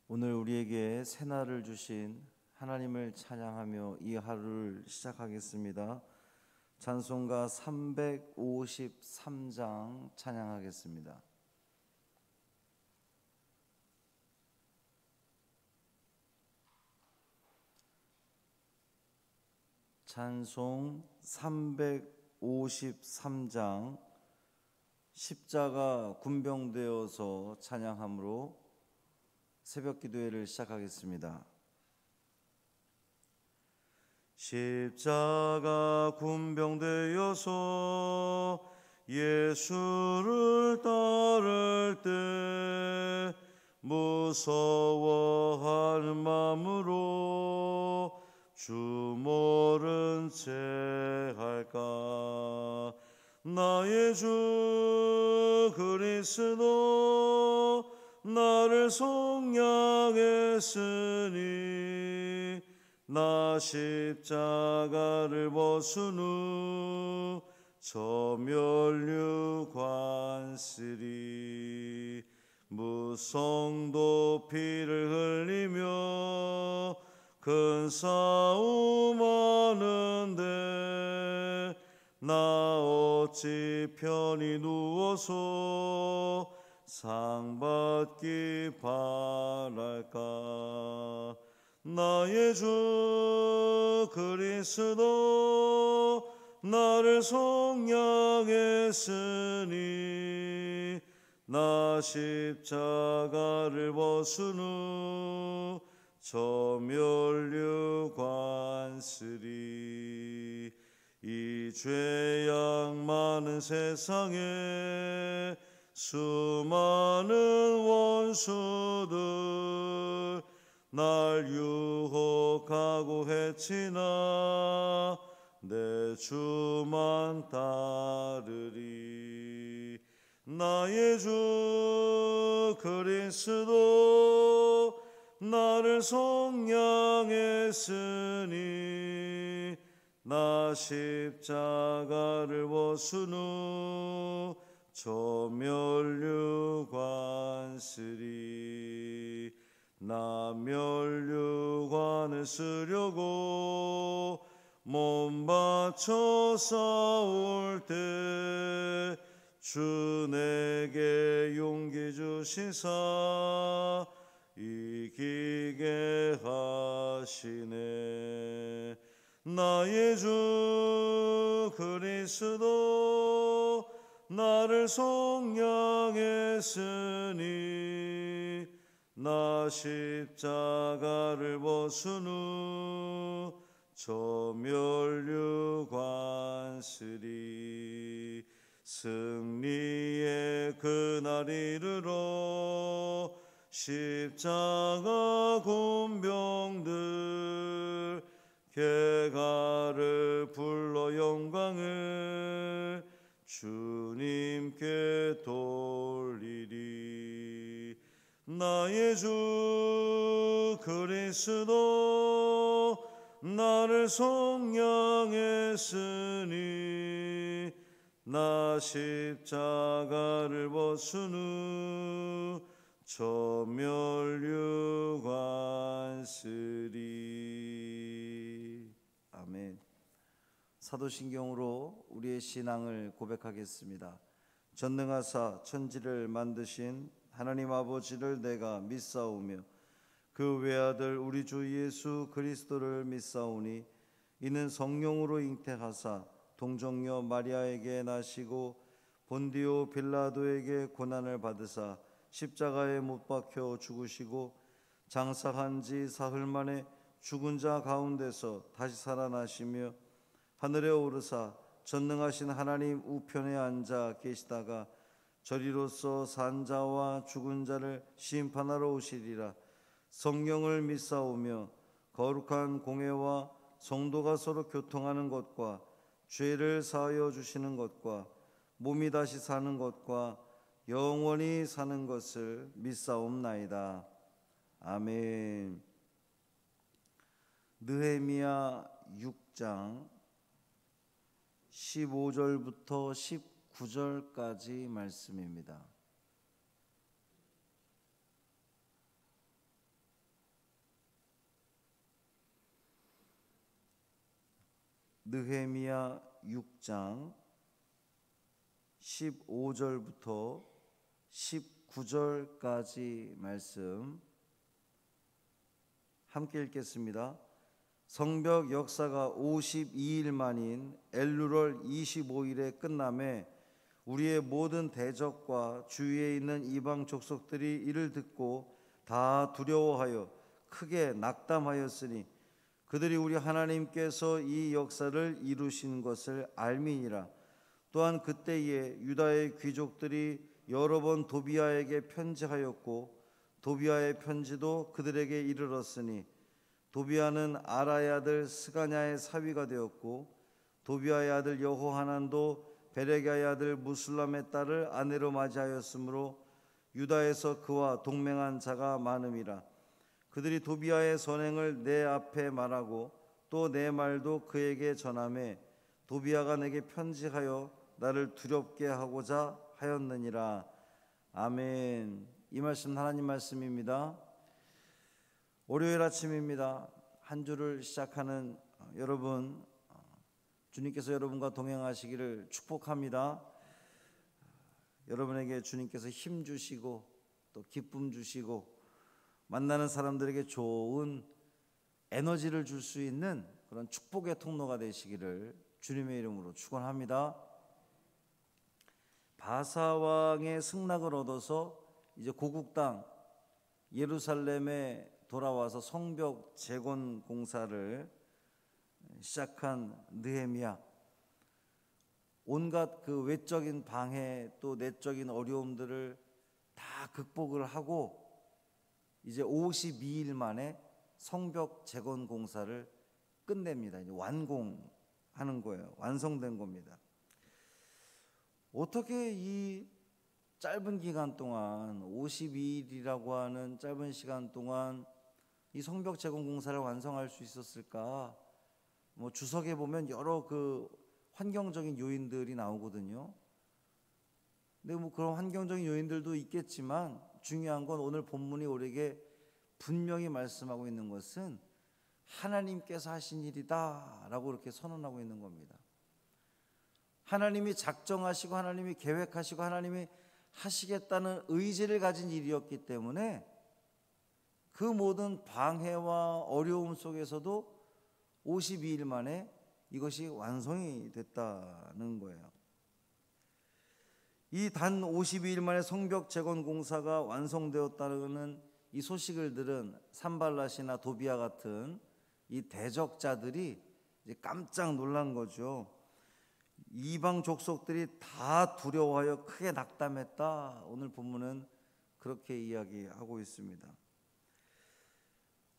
오늘 우리에게 새날을 주신 하나님을 찬양하며 이 하루를 시작하겠습니다. 찬송가 353장 찬양하겠습니다. 찬송 353장 십자가 군병되어서 찬양함으로 새벽 기도회를 시작하겠습니다. 십자가 군병되어서 예수를 따를 때 무서워하는 마음으로 주 모른 채 할까. 나의 주 그리스도 나를 속량했으니 나 십자가를 벗은 후 저 멸류 관쓰리. 무성도 피를 흘리며 큰 싸움 하는데 나 어찌 편히 누워서 상 받기 바랄까. 나의 주 그리스도 나를 속량했으니 나 십자가를 벗은 후 저 멸류 관쓰리. 이 죄악 많은 세상에 수많은 원수들 날 유혹하고 해치나 내 주만 따르리. 나의 주 그리스도 나를 속량했으니 나 십자가를 벗은 후 저 멸류 관쓰리. 나 멸류관을 쓰려고 몸 바쳐 싸울 때 주 내게 용기 주시사 이기게 하시네. 나의 주 그리스도 나를 속량했으니 나 십자가를 벗은 후 저 멸류 관쓰리. 승리의 그날 이르러 십자가 군병들 개가를 불러 영광을 주님께 돌리리. 나의 주 그리스도 나를 속량했으니 나 십자가를 벗은 후 저 멸류 관쓰리. 아멘. 사도신경으로 우리의 신앙을 고백하겠습니다. 전능하사 천지를 만드신 하나님 아버지를 내가 믿사오며 그 외아들 우리 주 예수 그리스도를 믿사오니 이는 성령으로 잉태하사 동정녀 마리아에게 나시고 본디오 빌라도에게 고난을 받으사 십자가에 못 박혀 죽으시고 장사한 지 사흘 만에 죽은 자 가운데서 다시 살아나시며 하늘에 오르사 전능하신 하나님 우편에 앉아 계시다가 저리로서 산 자와 죽은 자를 심판하러 오시리라. 성령을 믿사오며 거룩한 공회와 성도가 서로 교통하는 것과 죄를 사하여 주시는 것과 몸이 다시 사는 것과 영원히 사는 것을 믿사옵나이다. 아멘. 느헤미야 6장 15절부터 19절까지 말씀입니다. 느헤미야 6장 15절부터 19절까지 말씀 함께 읽겠습니다. 성벽 역사가 52일 만인 엘루월 25일에 끝남에 우리의 모든 대적과 주위에 있는 이방 족속들이 이를 듣고 다 두려워하여 크게 낙담하였으니 그들이 우리 하나님께서 이 역사를 이루신 것을 알미니라. 또한 그때에 유다의 귀족들이 여러 번 도비아에게 편지하였고 도비아의 편지도 그들에게 이르렀으니 도비아는 아라의 아들 스가냐의 사위가 되었고 도비아의 아들 여호하난도 베레기야의 아들 무술람의 딸을 아내로 맞이하였으므로 유다에서 그와 동맹한 자가 많음이라. 그들이 도비아의 선행을 내 앞에 말하고 또 내 말도 그에게 전하매 도비아가 내게 편지하여 나를 두렵게 하고자 하였느니라. 아멘. 이 말씀 하나님 말씀입니다. 월요일 아침입니다. 한 주를 시작하는 여러분, 주님께서 여러분과 동행하시기를 축복합니다. 여러분에게 주님께서 힘 주시고 또 기쁨 주시고 만나는 사람들에게 좋은 에너지를 줄 수 있는 그런 축복의 통로가 되시기를 주님의 이름으로 축원합니다. 바사 왕의 승낙을 얻어서 이제 고국 땅 예루살렘에 돌아와서 성벽 재건 공사를 시작한 느헤미야, 온갖 그 외적인 방해 또 내적인 어려움들을 다 극복을 하고 이제 52일 만에 성벽 재건 공사를 끝냅니다. 이제 완공하는 거예요. 완성된 겁니다. 어떻게 이 짧은 기간 동안 52일이라고 하는 짧은 시간 동안 이 성벽 재건 공사를 완성할 수 있었을까? 뭐 주석에 보면 여러 그 환경적인 요인들이 나오거든요. 근데 뭐 그런 환경적인 요인들도 있겠지만 중요한 건 오늘 본문이 우리에게 분명히 말씀하고 있는 것은 하나님께서 하신 일이다라고 이렇게 선언하고 있는 겁니다. 하나님이 작정하시고 하나님이 계획하시고 하나님이 하시겠다는 의지를 가진 일이었기 때문에 그 모든 방해와 어려움 속에서도 52일 만에 이것이 완성이 됐다는 거예요. 이 단 52일 만에 성벽 재건 공사가 완성되었다는 이 소식을 들은 산발랏이나 도비아 같은 이 대적자들이 이제 깜짝 놀란 거죠. 이방 족속들이 다 두려워하여 크게 낙담했다. 오늘 본문은 그렇게 이야기하고 있습니다.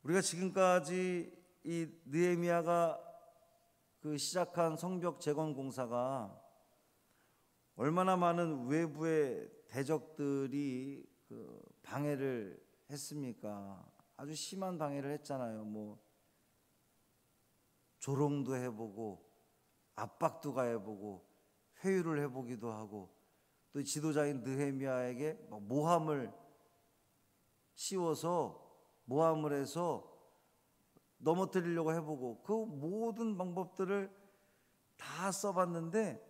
우리가 지금까지 이 느헤미야가 그 시작한 성벽 재건 공사가 얼마나 많은 외부의 대적들이 그 방해를 했습니까? 아주 심한 방해를 했잖아요. 뭐 조롱도 해보고 압박도 가해보고 회유를 해보기도 하고 또 지도자인 느헤미야에게 모함을 씌워서 모함을 해서 넘어뜨리려고 해보고 그 모든 방법들을 다 써봤는데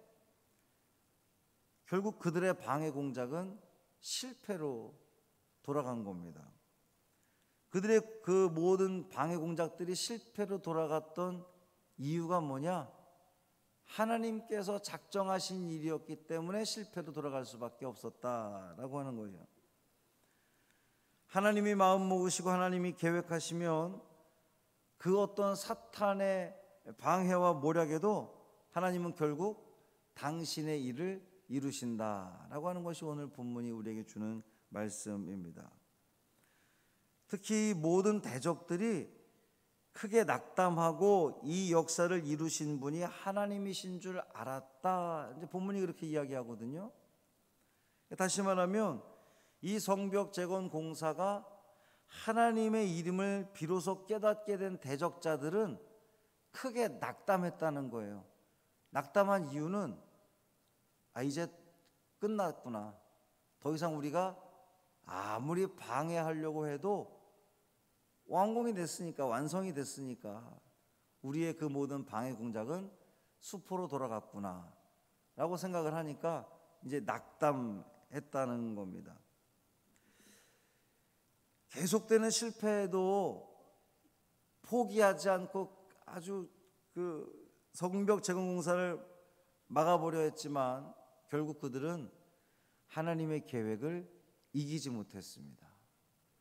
결국 그들의 방해 공작은 실패로 돌아간 겁니다. 그들의 그 모든 방해 공작들이 실패로 돌아갔던 이유가 뭐냐? 하나님께서 작정하신 일이었기 때문에 실패로 돌아갈 수밖에 없었다라고 하는 거예요. 하나님이 마음 먹으시고 하나님이 계획하시면 그 어떤 사탄의 방해와 모략에도 하나님은 결국 당신의 일을 이루신다라고 하는 것이 오늘 본문이 우리에게 주는 말씀입니다. 특히 모든 대적들이 크게 낙담하고 이 역사를 이루신 분이 하나님이신 줄 알았다. 이제 본문이 그렇게 이야기하거든요. 다시 말하면 이 성벽 재건 공사가 하나님의 이름을 비로소 깨닫게 된 대적자들은 크게 낙담했다는 거예요. 낙담한 이유는 이제 끝났구나. 더 이상 우리가 아무리 방해하려고 해도 완공이 됐으니까, 완성이 됐으니까 우리의 그 모든 방해 공작은 수포로 돌아갔구나 라고 생각을 하니까 이제 낙담했다는 겁니다. 계속되는 실패에도 포기하지 않고 아주 그 성벽 재건 공사를 막아보려 했지만 결국 그들은 하나님의 계획을 이기지 못했습니다.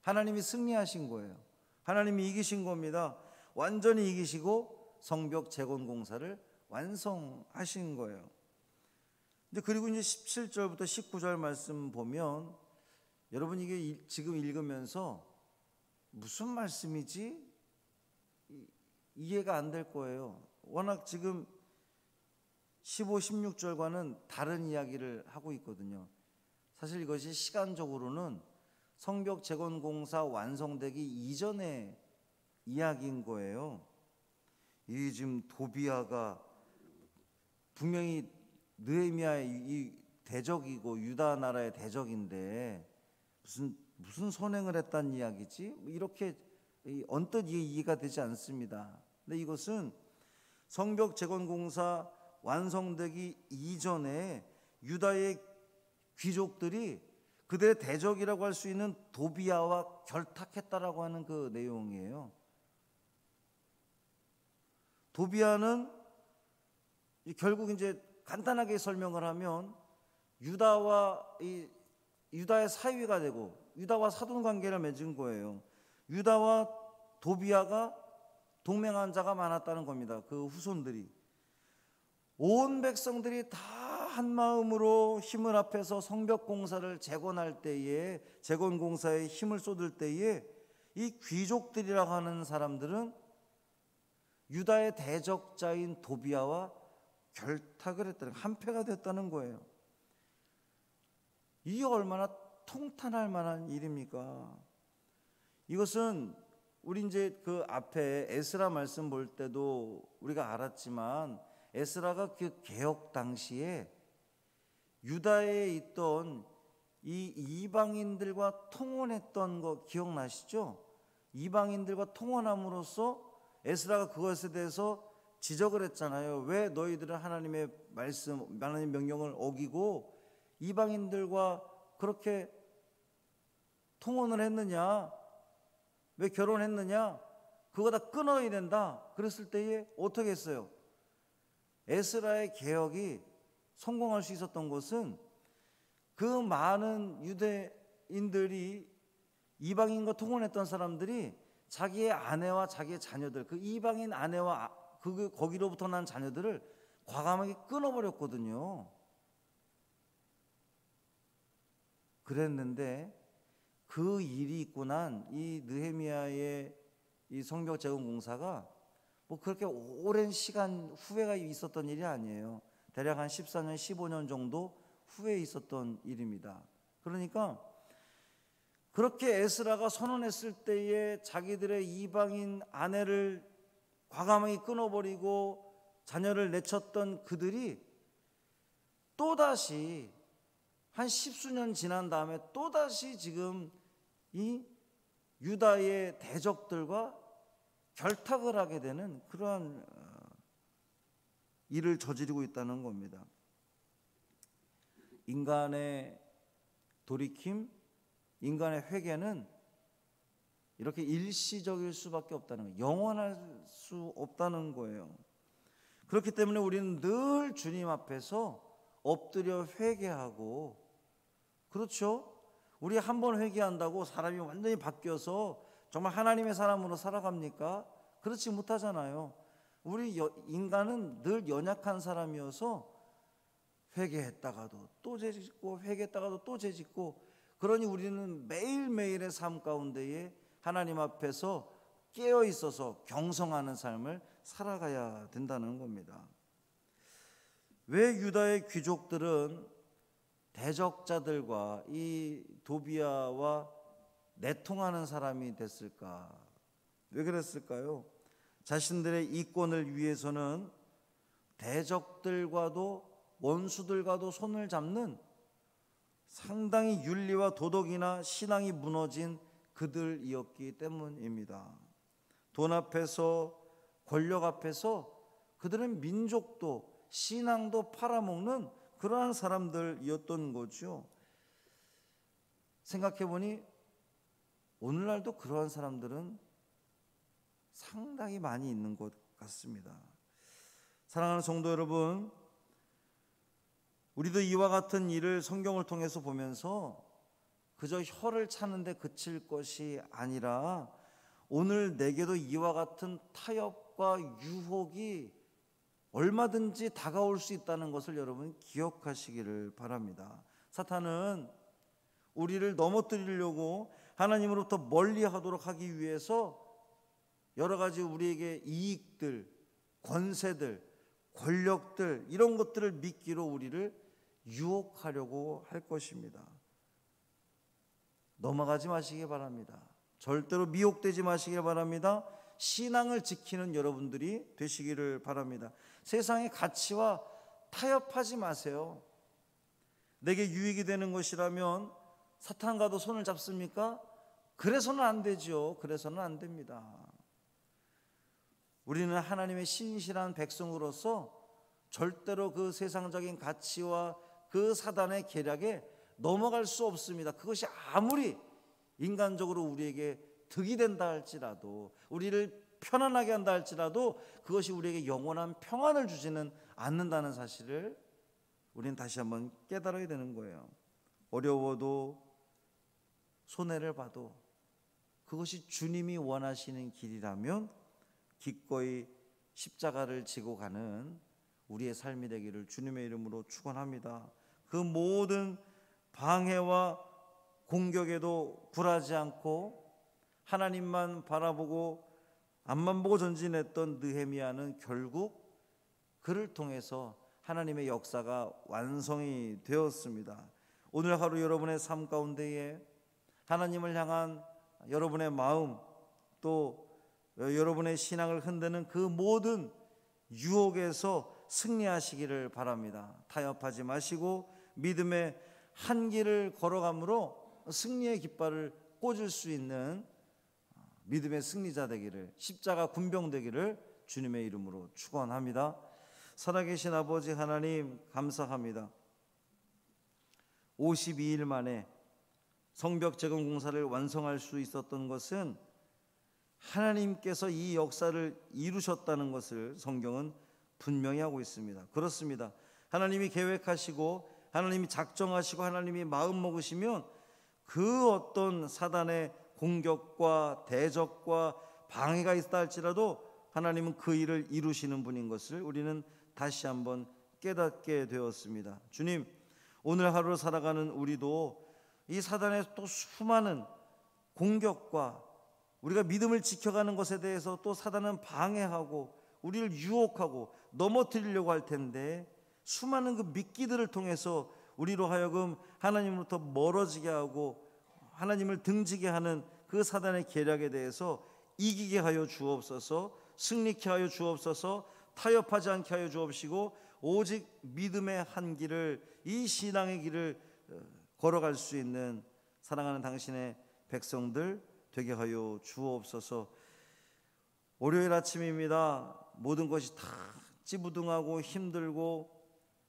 하나님이 승리하신 거예요. 하나님이 이기신 겁니다. 완전히 이기시고 성벽 재건 공사를 완성하신 거예요. 그리고 이제 17절부터 19절 말씀 보면 여러분 이게 지금 읽으면서 무슨 말씀이지? 이해가 안 될 거예요. 워낙 지금 15, 16절과는 다른 이야기를 하고 있거든요. 사실 이것이 시간적으로는 성벽 재건 공사 완성되기 이전의 이야기인 거예요. 이 지금 도비아가 분명히 느헤미야의 이 대적이고 유다 나라의 대적인데 무슨 선행을 했다는 이야기지? 이렇게 언뜻 이해가 되지 않습니다. 근데 이것은 성벽 재건 공사 완성되기 이전에 유다의 귀족들이 그들의 대적이라고 할 수 있는 도비아와 결탁했다라고 하는 그 내용이에요. 도비아는 결국 이제 간단하게 설명을 하면 유다의 사위가 되고 유다와 사돈 관계를 맺은 거예요. 유다와 도비아가 동맹한 자가 많았다는 겁니다. 그 후손들이 온 백성들이 다 한 마음으로 힘을 합해서 성벽 공사를 재건할 때에 재건 공사에 힘을 쏟을 때에 이 귀족들이라고 하는 사람들은 유다의 대적자인 도비아와 결탁을 했다는, 한패가 됐다는 거예요. 이게 얼마나 통탄할 만한 일입니까? 이것은 우리 이제 그 앞에 에스라 말씀 볼 때도 우리가 알았지만 에스라가 그 개혁 당시에 유다에 있던 이 이방인들과 통혼했던 거 기억나시죠? 이방인들과 통혼함으로써 에스라가 그것에 대해서 지적을 했잖아요. 왜 너희들은 하나님의 말씀, 하나님의 명령을 어기고 이방인들과 그렇게 통혼을 했느냐? 왜 결혼했느냐? 그거 다 끊어야 된다. 그랬을 때에 어떻게 했어요? 에스라의 개혁이 성공할 수 있었던 것은 그 많은 유대인들이 이방인과 통혼했던 사람들이 자기의 아내와 자기의 자녀들, 그 이방인 아내와 거기로부터 난 자녀들을 과감하게 끊어버렸거든요. 그랬는데 그 일이 있고 난 이 느헤미야의 이 성벽 재건 공사가 뭐 그렇게 오랜 시간 후회가 있었던 일이 아니에요. 대략 한 14년, 15년 정도 후에 있었던 일입니다. 그러니까 그렇게 에스라가 선언했을 때에 자기들의 이방인 아내를 과감하게 끊어버리고 자녀를 내쳤던 그들이 또다시 한 십수년 지난 다음에 또다시 지금 이 유다의 대적들과 결탁을 하게 되는 그러한 일을 저지르고 있다는 겁니다. 인간의 돌이킴, 인간의 회개는 이렇게 일시적일 수밖에 없다는 거예요. 영원할 수 없다는 거예요. 그렇기 때문에 우리는 늘 주님 앞에서 엎드려 회개하고, 그렇죠? 우리 한 번 회개한다고 사람이 완전히 바뀌어서 정말 하나님의 사람으로 살아갑니까? 그렇지 못하잖아요. 우리 인간은 늘 연약한 사람이어서 회개했다가도 또 죄짓고 회개했다가도 또 죄짓고, 그러니 우리는 매일매일의 삶 가운데에 하나님 앞에서 깨어 있어서 경성하는 삶을 살아가야 된다는 겁니다. 왜 유다의 귀족들은 대적자들과 이 도비아와 내통하는 사람이 됐을까? 왜 그랬을까요? 자신들의 이권을 위해서는 대적들과도 원수들과도 손을 잡는 상당히 윤리와 도덕이나 신앙이 무너진 그들이었기 때문입니다. 돈 앞에서, 권력 앞에서 그들은 민족도 신앙도 팔아먹는 그러한 사람들이었던 거죠. 생각해보니 오늘날도 그러한 사람들은 상당히 많이 있는 것 같습니다. 사랑하는 성도 여러분, 우리도 이와 같은 일을 성경을 통해서 보면서 그저 혀를 차는데 그칠 것이 아니라 오늘 내게도 이와 같은 타협과 유혹이 얼마든지 다가올 수 있다는 것을 여러분 기억하시기를 바랍니다. 사탄은 우리를 넘어뜨리려고 하나님으로부터 멀리하도록 하기 위해서 여러 가지 우리에게 이익들, 권세들, 권력들 이런 것들을 믿기로 우리를 유혹하려고 할 것입니다. 넘어가지 마시기 바랍니다. 절대로 미혹되지 마시기 바랍니다. 신앙을 지키는 여러분들이 되시기를 바랍니다. 세상의 가치와 타협하지 마세요. 내게 유익이 되는 것이라면 사탄과도 손을 잡습니까? 그래서는 안 되죠. 그래서는 안 됩니다. 우리는 하나님의 신실한 백성으로서 절대로 그 세상적인 가치와 그 사단의 계략에 넘어갈 수 없습니다. 그것이 아무리 인간적으로 우리에게 득이 된다 할지라도, 우리를 편안하게 한다 할지라도 그것이 우리에게 영원한 평안을 주지는 않는다는 사실을 우리는 다시 한번 깨달아야 되는 거예요. 어려워도 손해를 봐도 그것이 주님이 원하시는 길이라면 기꺼이 십자가를 지고 가는 우리의 삶이 되기를 주님의 이름으로 축원합니다. 그 모든 방해와 공격에도 굴하지 않고 하나님만 바라보고 앞만 보고 전진했던 느헤미야는 결국 그를 통해서 하나님의 역사가 완성이 되었습니다. 오늘 하루 여러분의 삶 가운데에 하나님을 향한 여러분의 마음, 또 여러분의 신앙을 흔드는 그 모든 유혹에서 승리하시기를 바랍니다. 타협하지 마시고 믿음의 한 길을 걸어감으로 승리의 깃발을 꽂을 수 있는 믿음의 승리자 되기를, 십자가 군병 되기를 주님의 이름으로 축원합니다. 살아계신 아버지 하나님 감사합니다. 52일 만에 성벽 재건 공사를 완성할 수 있었던 것은 하나님께서 이 역사를 이루셨다는 것을 성경은 분명히 하고 있습니다. 그렇습니다. 하나님이 계획하시고 하나님이 작정하시고 하나님이 마음 먹으시면 그 어떤 사단의 공격과 대적과 방해가 있다 할지라도 하나님은 그 일을 이루시는 분인 것을 우리는 다시 한번 깨닫게 되었습니다. 주님, 오늘 하루를 살아가는 우리도 이 사단의 또 수많은 공격과 우리가 믿음을 지켜가는 것에 대해서 또 사단은 방해하고 우리를 유혹하고 넘어뜨리려고 할 텐데, 수많은 그 미끼들을 통해서 우리로 하여금 하나님으로부터 멀어지게 하고 하나님을 등지게 하는 그 사단의 계략에 대해서 이기게 하여 주옵소서, 승리케 하여 주옵소서, 타협하지 않게 하여 주옵시고 오직 믿음의 한 길을, 이 신앙의 길을 걸어갈 수 있는 사랑하는 당신의 백성들 되게 하여 주옵소서. 월요일 아침입니다. 모든 것이 다 찌부둥하고 힘들고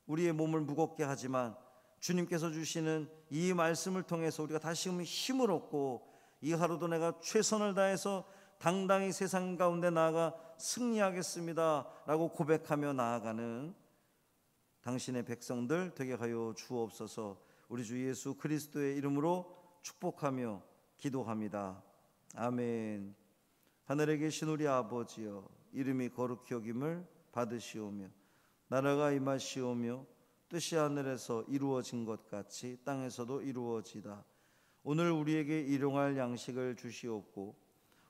우리의 몸을 무겁게 하지만 주님께서 주시는 이 말씀을 통해서 우리가 다시금 힘을 얻고 이 하루도 내가 최선을 다해서 당당히 세상 가운데 나아가 승리하겠습니다 라고 고백하며 나아가는 당신의 백성들 되게 하여 주옵소서. 우리 주 예수 그리스도의 이름으로 축복하며 기도합니다. 아멘. 하늘에 계신 우리 아버지여, 이름이 거룩히 여김을 받으시오며 나라가 임하시오며 뜻이 하늘에서 이루어진 것 같이 땅에서도 이루어지다. 오늘 우리에게 일용할 양식을 주시옵고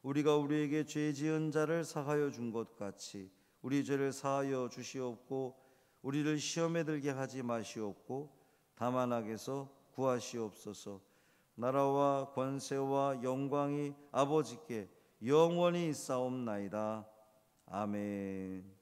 우리가 우리에게 죄 지은 자를 사하여 준 것 같이 우리 죄를 사하여 주시옵고 우리를 시험에 들게 하지 마시옵고 다만 악에서 구하시옵소서. 나라와 권세와 영광이 아버지께 영원히 있사옵나이다. 아멘.